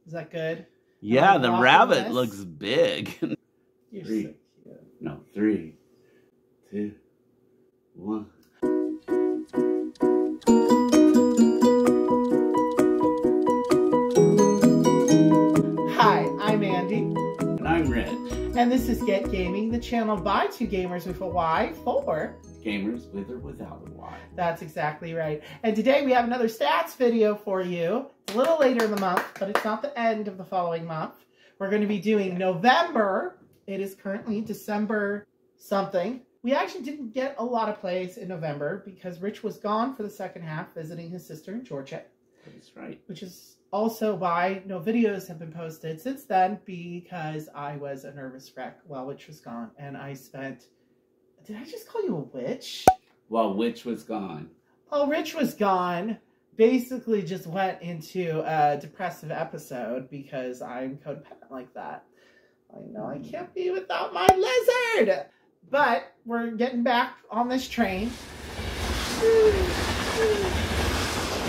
Is that good? Yeah, the rabbit looks big. You're Three. so cute. No, 3, 2, 1. Hi, I'm Andy. And I'm Rich. And this is Get Gaming, the channel by two gamers with a Y for Gamers with or without a Y. That's exactly right. And today we have another stats video for you. It's a little later in the month, but it's not the end of the following month. We're going to be doing November. It is currently December something. We actually didn't get a lot of plays in November because Rich was gone for the second half visiting his sister in Georgia. That's right. Which is also why no videos have been posted since then, because I was a nervous wreck while Rich was gone. And I spent... Did I just call you a witch? While Witch was gone. Oh, Rich was gone. Basically just went into a depressive episode because I'm codependent like that. I know I can't be without my lizard. But we're getting back on this train.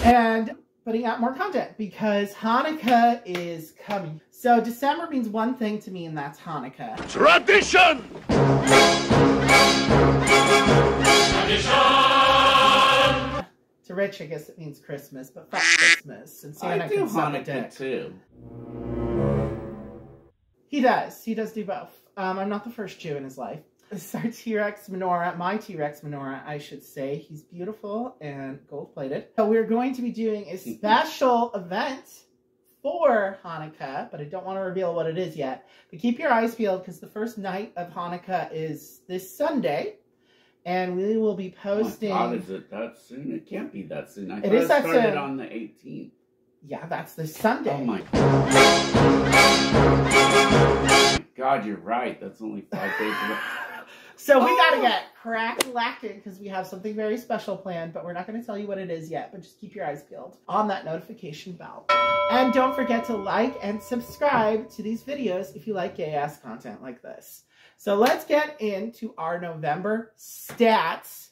And putting out more content because Hanukkah is coming. So December means one thing to me, and that's Hanukkah. Tradition! To Rich, I guess it means Christmas, but fuck Christmas. And Santa I do can suck a Hanukkah dick. too. He does. He does do both. I'm not the first Jew in his life. This is our T-Rex menorah, my T-Rex menorah, I should say. He's beautiful and gold-plated. So we're going to be doing a special event for Hanukkah, but I don't want to reveal what it is yet. But keep your eyes peeled because the first night of Hanukkah is this Sunday. And we will be posting... Oh my God, is it that soon? It can't be that soon. I thought is that started soon. On the 18th. Yeah, that's this Sunday. Oh my God, you're right. That's only 5 days away. So we gotta get crack-lacking because we have something very special planned, but we're not going to tell you what it is yet, but just keep your eyes peeled on that notification bell. And don't forget to like and subscribe to these videos if you like gay-ass content like this. So let's get into our November stats.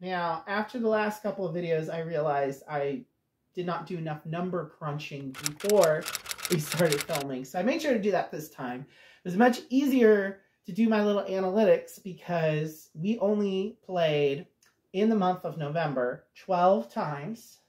Now, after the last couple of videos, I realized I did not do enough number crunching before we started filming. So I made sure to do that this time. It was much easier to do my little analytics because we only played in the month of November 12 times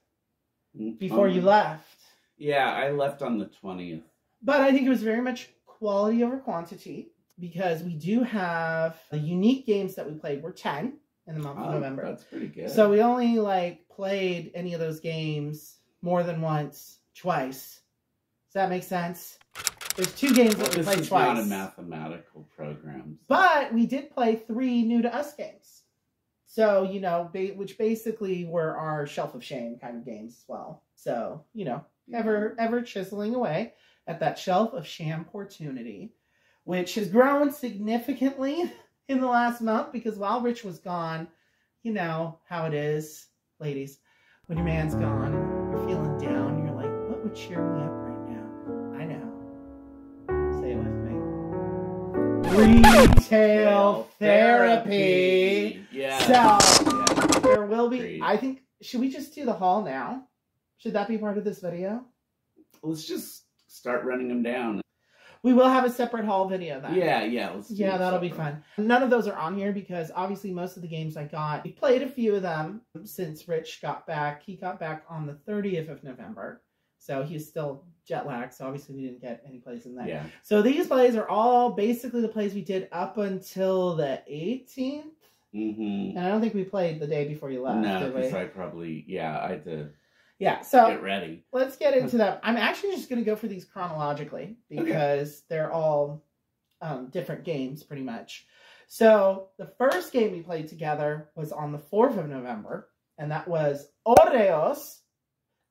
before you left. Yeah, I left on the 20th. But I think it was very much quality over quantity because we do have the unique games that we played were 10 in the month of November. That's pretty good. So we only played any of those games more than once, twice. Does that make sense? There's 2 games that we played twice. This is not a mathematical program. But we did play 3 new to us games. So, you know, which basically were our Shelf of Shame kind of games as well. So, you know, ever chiseling away at that Shelf of Shame-portunity, which has grown significantly in the last month because while Rich was gone, you know how it is, ladies. When your man's gone, you're feeling down, you're like, what would cheer me up right now? I know. Say it with me. Retail therapy. Yeah. So, there will be, Agreed. I think, should we just do the haul now? Should that be part of this video? Let's just start running them down. We will have a separate haul video then. Yeah. Let's do that'll be fun. None of those are on here because obviously most of the games I got, we played a few of them since Rich got back. He got back on the 30th of November. So he's still jet lagged. So obviously we didn't get any plays in there. Yeah. So these plays are all basically the plays we did up until the 18th. Mm-hmm. And I don't think we played the day before you left. No, because I had to so get ready. Let's get into them. I'm actually just going to go for these chronologically because they're all different games pretty much. So the first game we played together was on the 4th of November, and that was Horreos,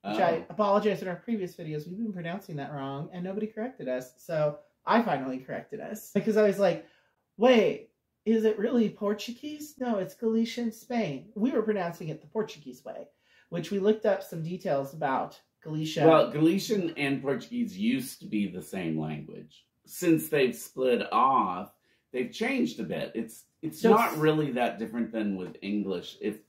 which I apologize in our previous videos. We've been pronouncing that wrong, and nobody corrected us. So I finally corrected us because I was like, wait, is it really Portuguese? No, it's Galician Spain. We were pronouncing it the Portuguese way, which we looked up some details about Galicia. Well, Galician and Portuguese used to be the same language. Since they've split off, they've changed a bit. It's not really that different than with English. If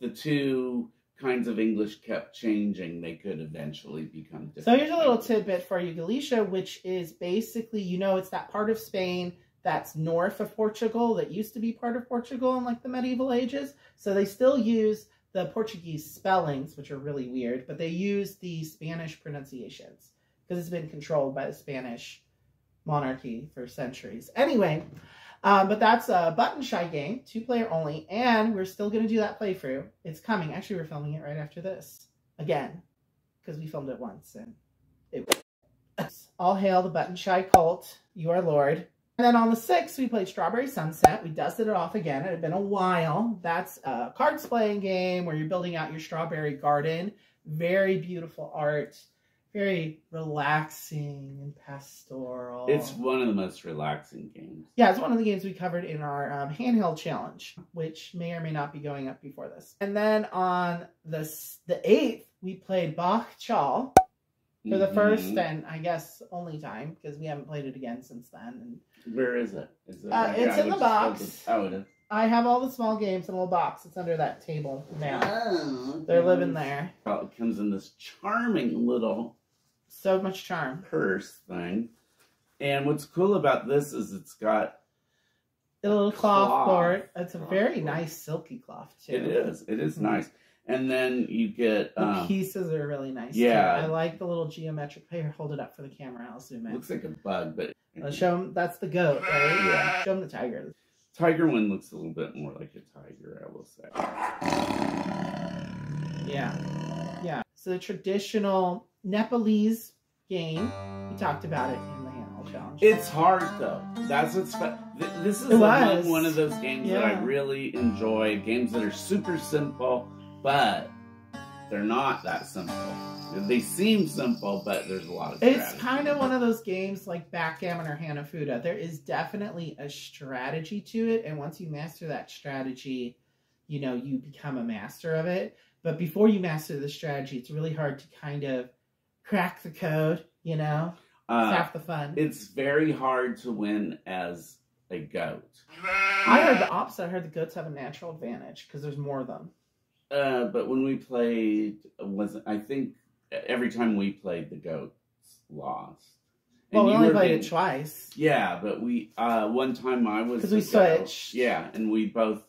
the two kinds of English kept changing, they could eventually become different. So here's a little tidbit for you, Galicia, which is basically, you know, it's that part of Spain that's north of Portugal that used to be part of Portugal in like the medieval ages. So they still use the Portuguese spellings, which are really weird, but they use the Spanish pronunciations because it's been controlled by the Spanish monarchy for centuries. Anyway, but that's a button shy game, 2-player only, and we're still going to do that playthrough. It's coming. Actually, we're filming it right after this again because we filmed it once and it was. All hail the button shy cult, you are Lord. And then on the 6th, we played Strawberry Sunset. We dusted it off again. It had been a while. That's a cards playing game where you're building out your strawberry garden. Very beautiful art. Very relaxing and pastoral. It's one of the most relaxing games. Yeah, it's one of the games we covered in our handheld challenge, which may or may not be going up before this. And then on the 8th, we played Bagh, Chal for the first and I guess only time because we haven't played it again since then. And where is it? Is it it's in the box. Oh, it is. I have all the small games in a little box. It's under that table now. Oh, okay. They're living there. Well, it comes in this charming little So much charm. purse thing. And what's cool about this is it's got A little cloth cord. It's a Cloth very cord. nice silky cloth too. It is. It is Mhm. nice. And then you get The pieces are really nice. yeah. too. I like the little geometric. Here, hold it up for the camera. I'll zoom in. looks like a bug, but Let's show them. That's the goat, right? Yeah. Show them the tiger. tiger one looks a little bit more like a tiger, I will say. Yeah. Yeah. So the traditional Nepalese game. We talked about it in the handheld challenge. It's hard though. That's what's this is It was. one of those games that I Yeah. really enjoy. Games that are super simple, but they're not that simple. They seem simple, but there's a lot of strategy. It's kind of one of those games like backgammon or Hanafuda. There is definitely a strategy to it, and once you master that strategy, you know, you become a master of it. But before you master the strategy, it's really hard to kind of crack the code, you know? It's half the fun. It's very hard to win as a goat. I heard the opposite. I heard the goats have a natural advantage because there's more of them. But when we played, I think every time we played, the goats lost. Well, we you only were played being- it twice. Yeah, but we one time I was Because we the goat. switched. Yeah, and we both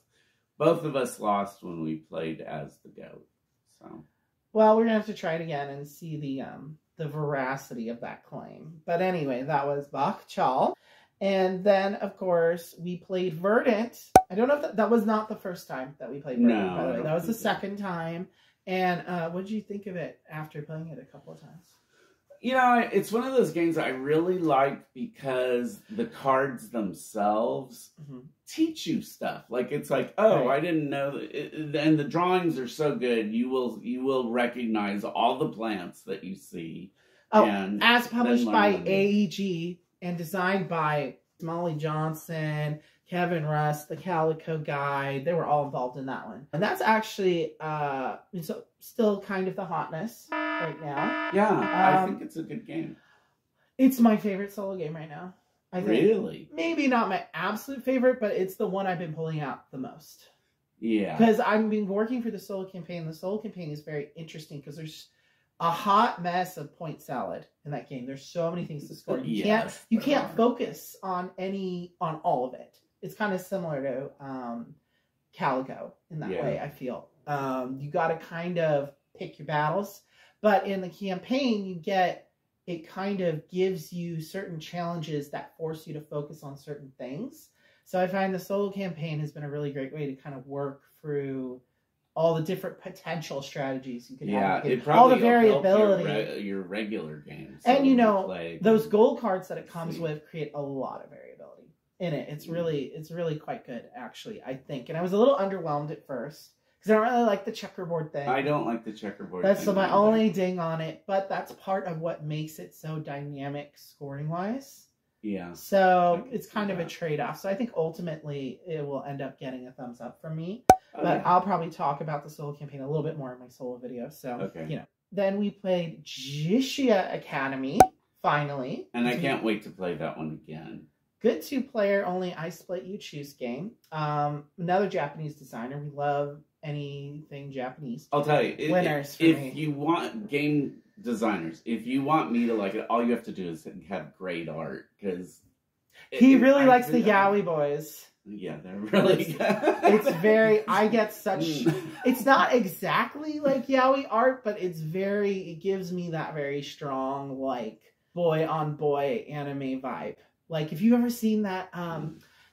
of us lost when we played as the goat. So Well, we're gonna have to try it again and see the veracity of that claim. But anyway, that was Bagh, Chal. And then, of course, we played Verdant. I don't know if that was not the first time that we played Verdant, No, by the I way. don't That was the think so. second time. And what did you think of it after playing it a couple of times? you know, it's one of those games I really like because the cards themselves teach you stuff. Like it's like, oh, Right. I didn't know, and the drawings are so good. You will recognize all the plants that you see. Oh, and as published then by learn them. AEG and designed by Molly Johnson, Kevin Russ, the Calico Guide. They were all involved in that one. And that's actually still kind of the hotness right now. Yeah, I think it's a good game. It's my favorite solo game right now. I think. Really? Maybe not my absolute favorite, but it's the one I've been pulling out the most. Yeah. Because I've been working for the solo campaign. The solo campaign is very interesting because there's a hot mess of point salad in that game. There's so many things to score. You can't focus on all of it. It's kind of similar to Calico in that way, I feel. You got to kind of pick your battles. But in the campaign, it kind of gives you certain challenges that force you to focus on certain things. So I find the solo campaign has been a really great way to kind of work through all the different potential strategies you can have. It all the probably will help variability. your regular games. And you know, play those gold cards that it comes with create a lot of variability in it. It's really quite good, actually, I think. And I was a little underwhelmed at first because I don't really like the checkerboard thing. I don't like the checkerboard That's thing my either. only ding on it, but that's part of what makes it so dynamic scoring-wise. Yeah. So it's kind of a trade-off. So I think ultimately it will end up getting a thumbs up from me. But I'll probably talk about the solo campaign a little bit more in my solo video. So, you know. Then we played Jixia Academy, finally. And I can't wait to play that one again. Good 2-player, only I split you choose game. Another Japanese designer. We love anything Japanese. I'll tell you, winners for if me. you want game designers, if you want me to like it, all you have to do is have great art, because he really likes the yaoi boys. Yeah, they're really good. It's very, I get such, it's not exactly like yaoi art, but it gives me that very strong, like, boy on boy anime vibe. Like, if you've ever seen that,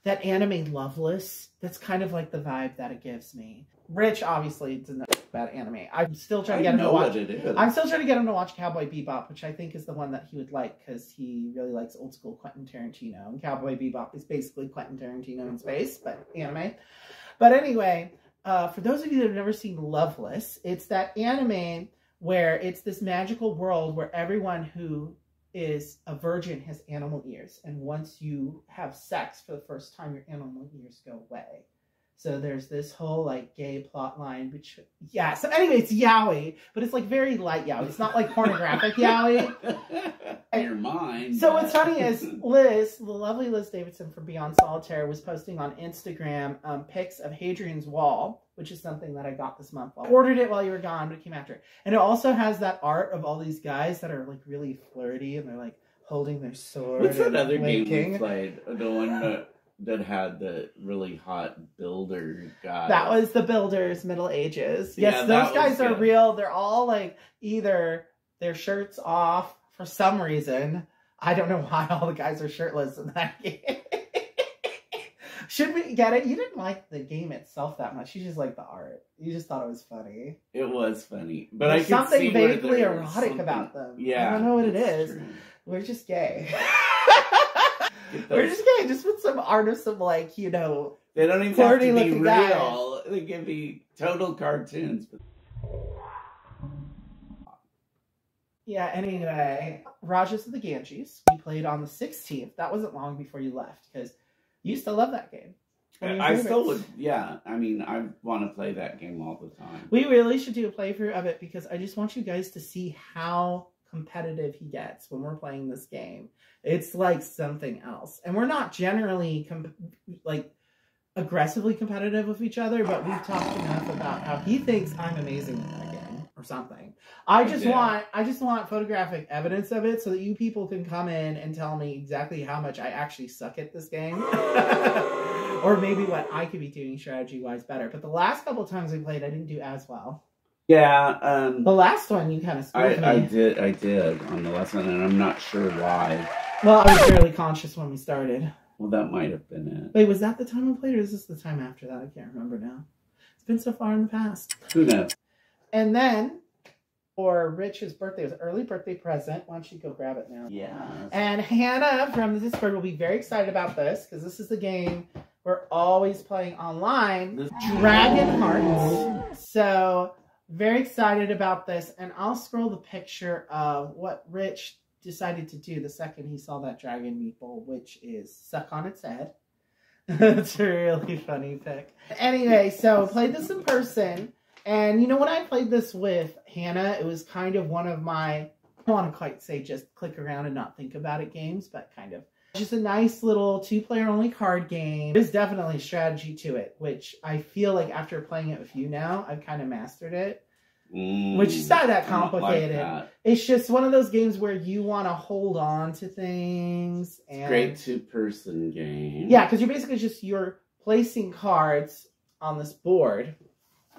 that anime Loveless, that's kind of like the vibe that it gives me. Rich obviously doesn't know about anime. I'm still trying to get him to watch. I'm still trying to get him to watch Cowboy Bebop, which I think is the one that he would like, because he really likes old school Quentin Tarantino. And Cowboy Bebop is basically Quentin Tarantino in space, but anime. But anyway, for those of you that have never seen Loveless, it's that anime where it's this magical world where everyone who is a virgin has animal ears, and once you have sex for the first time, your animal ears go away. So there's this whole like gay plot line, which so anyway, it's yaoi, but it's like very light yaoi. It's not like pornographic yaoi. In your mind. So what's funny is Liz, the lovely Liz Davidson from Beyond Solitaire, was posting on Instagram pics of Hadrian's Wall, which is something that I got this month. I ordered it while you were gone, but it came after it. And it also has that art of all these guys that are like really flirty, and they're like holding their sword. What's that other winking. game we played? The one that had the really hot builder guy. That was the Builders Middle Ages. Yes, Yeah, those guys are real. They're all like either their shirts off for some reason. I don't know why all the guys are shirtless in that game. Should we get it? You didn't like the game itself that much. You just liked the art. You just thought it was funny. It was funny. But there's I could something see vaguely erotic about them. Yeah. I don't know what it is. True. We're just gay. We're just gay. Just with some art of some, like, you know, they don't even have to be real. Guys. They can be total cartoons. Yeah, anyway, Rajas of the Ganges. We played on the 16th. That wasn't long before you left, because you used to love that game. I still would, yeah. I mean, I want to play that game all the time. We really should do a playthrough of it, because I just want you guys to see how competitive he gets when we're playing this game. It's like something else. And we're not generally like aggressively competitive with each other, but we've talked enough about how he thinks I'm amazing at that game or something. I just want photographic evidence of it so that you people can come in and tell me exactly how much I actually suck at this game. Or maybe what I could be doing strategy-wise better. But the last couple of times we played, I didn't do as well. Yeah. The last one, you kind of screwed me. I did on the last one, and I'm not sure why. Well, I was barely conscious when we started. Well, that might have been it. Wait, was that the time we played, or is this the time after that? I can't remember now. It's been so far in the past. Who knows? And then, for Rich's birthday, it was an early birthday present. Why don't you go grab it now? Yeah. And Hannah from the Discord will be very excited about this, because this is the game we're always playing online. Dragonheart. So, very excited about this. And I'll scroll the picture of what Rich decided to do the second he saw that dragon meatball, which is suck on its head. It's a really funny pic. Anyway, so played this in person. And, you know, when I played this with Hannah, it was kind of one of my, I don't want to quite say just click around and not think about it games, but kind of just a nice little 2-player only card game. There's definitely strategy to it, which I feel like after playing it with you now, I've kind of mastered it. Which is not that complicated. Like that. It's just one of those games where you want to hold on to things. And great 2-person game. Yeah, because you're placing cards on this board,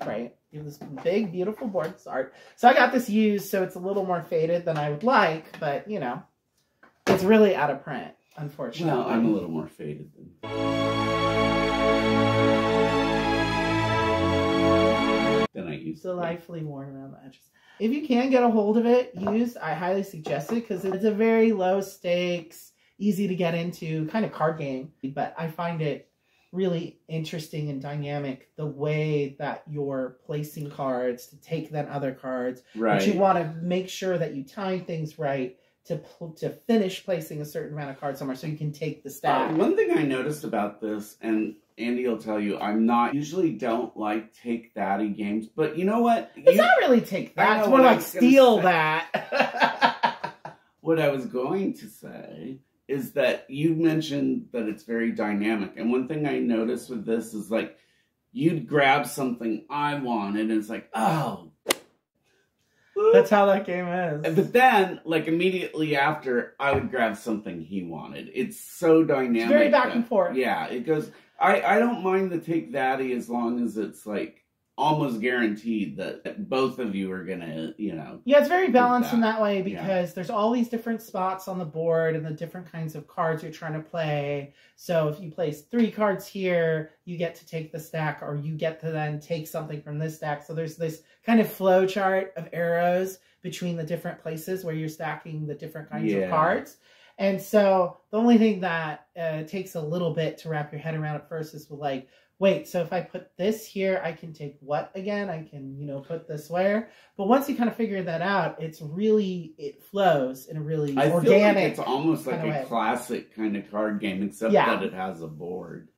right? You have this big, beautiful board. This art. So I got this used, so it's a little more faded than I would like, but you know, it's really out of print, unfortunately. Well, I'm a little more faded than. I used delightfully worn around the edges. If you can get a hold of it, I highly suggest it, because it's a very low stakes, easy to get into kind of card game. But I find it really interesting and dynamic the way that you're placing cards to take then other cards. Right. But you want to make sure that you time things right to finish placing a certain amount of cards somewhere so you can take the stack. One thing I noticed about this, and Andy will tell you, usually don't like take thatty games, but you know what? It's not really take that. It's more like steal that. What I was going to say is that you mentioned that it's very dynamic, and one thing I noticed with this is like you'd grab something I wanted, and it's like, oh. That's how that game is. But then, like, immediately after, I would grab something he wanted. It's so dynamic. It's very back and forth. Yeah, it goes... I don't mind the take thatty as long as it's, like, almost guaranteed that both of you are gonna, you know... Yeah, it's very balanced in that way because there's all these different spots on the board and the different kinds of cards you're trying to play. So if you place 3 cards here, you get to take the stack, or you get to then take something from this stack. So there's this kind of flow chart of arrows between the different places where you're stacking the different kinds of cards. And so the only thing that takes a little bit to wrap your head around at first is like, wait, so if I put this here, I can take what again? I can, you know, put this where? But once you kind of figure that out, it flows in a really organic feel like it's almost like a way. Classic kind of card game, except that it has a board.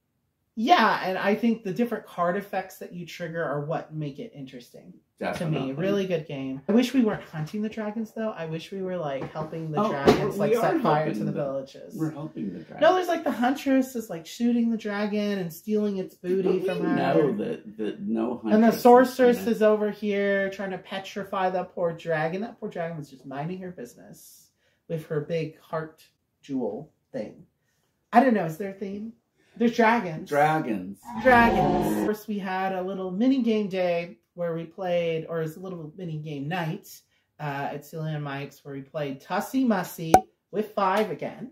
Yeah, and I think the different card effects that you trigger are what make it interesting. Definitely. To me. Really good game. I wish we weren't hunting the dragons, though. I wish we were, like, helping the dragons, like, set fire to the villages. We're helping the dragons. No, there's, like, the huntress is, like, shooting the dragon and stealing its booty from her. know that no huntress. And the sorceress is over here trying to petrify the poor dragon. That poor dragon was just minding her business with her big heart jewel thing. I don't know. Is there a theme? There's dragons. Dragons. First, we had a little mini game day where we played, or it's a little mini game night at Celia and Mike's, where we played Tussie Mussie with 5 again.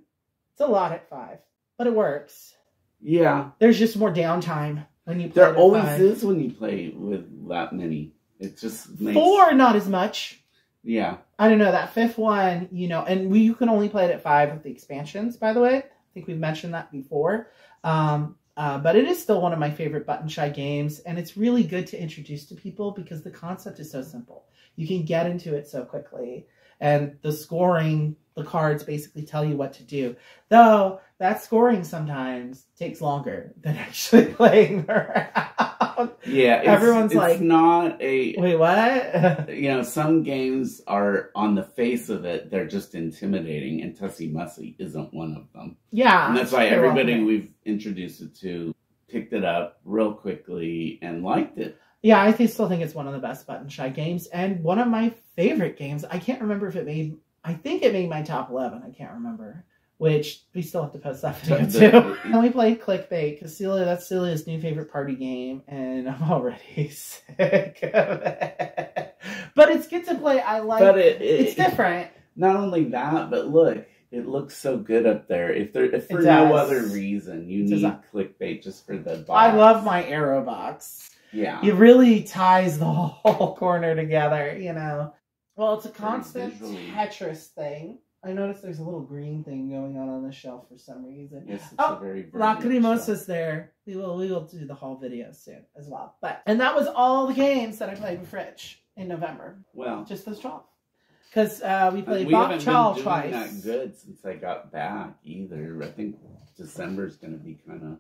It's a lot at 5, but it works. Yeah. There's just more downtime when you play. There always is when you play with that many. It just makes... 4, not as much. Yeah. I don't know, that 5th one, you know, and you can only play it at 5 with the expansions, by the way. I think we've mentioned that before. But it is still one of my favorite button shy games, and it's really good to introduce to people because the concept is so simple. You can get into it so quickly, and the scoring, the cards basically tell you what to do. Though that scoring sometimes takes longer than actually playing around. Yeah, everyone's it's like, not a... Wait, what? You know, some games are, on the face of it, they're just intimidating, and Tussie Mussie isn't one of them. Yeah. And that's why everybody we've introduced it to picked it up real quickly and liked it. Yeah, I still think it's one of the best button shy games, and one of my favorite games. I can't remember if it made... I think it made my top 11. I can't remember. Which, we still have to post that video too. And we played Clickbait, because that's Celia's new favorite party game, and I'm already sick of it. But it's good to play. I like it. It's different. Not only that, but look, it looks so good up there. If for no other reason, you need Clickbait just for the box. I love my arrow box. Yeah. It really ties the whole corner together, you know. Well, it's a constant Tetris thing. I noticed there's a little green thing going on the shelf for some reason. Yes, it's a very Lacrimosa's there. We will do the haul video soon as well. And that was all the games that I played with Rich in November. Well, just those 12. Because we played Bagh, Chal twice. We haven't been doing that good since I got back either. I think December's going to be kind of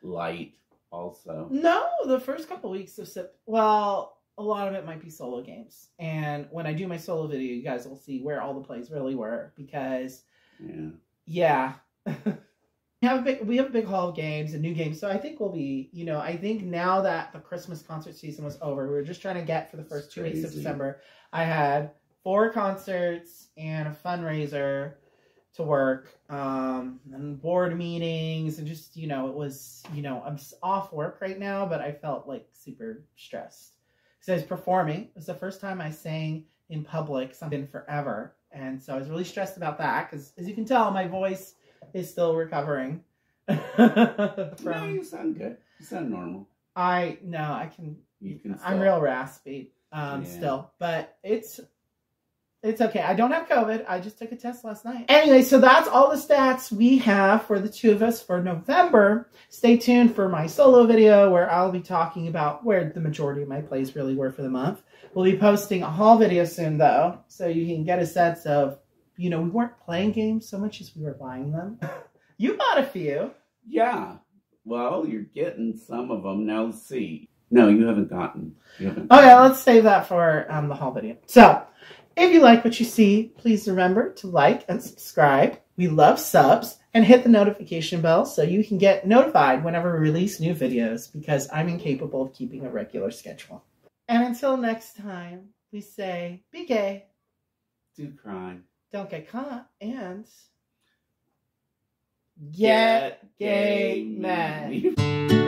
light also. No, the first couple weeks of well, a lot of it might be solo games. And when I do my solo video, you guys will see where all the plays really were. Because, we have a big haul of games and new games. So I think we'll be, you know, I think now that the Christmas concert season was over, we were just trying to get for the first 2 weeks of December. I had 4 concerts and a fundraiser to work, and board meetings, and just, you know, it was, you know, I'm off work right now, but I felt like super stressed. So I was performing. It was the first time I sang in public something forever. And so I was really stressed about that because, as you can tell, my voice is still recovering. No, you sound good. You sound normal. I'm real raspy still. But it's okay. I don't have COVID. I just took a test last night. Anyway, so that's all the stats we have for the 2 of us for November. Stay tuned for my solo video where I'll be talking about where the majority of my plays really were for the month. We'll be posting a haul video soon, though, so you can get a sense of, you know, we weren't playing games so much as we were buying them. You bought a few. Yeah. Well, you're getting some of them. Now, let's see. No, you haven't gotten. Okay, let's save that for the haul video. So, If you like what you see, please remember to like and subscribe. We love subs. And hit the notification bell so you can get notified whenever we release new videos, because I'm incapable of keeping a regular schedule. And until next time, we say, be gay. Do crime. Don't get caught. And get gay mad.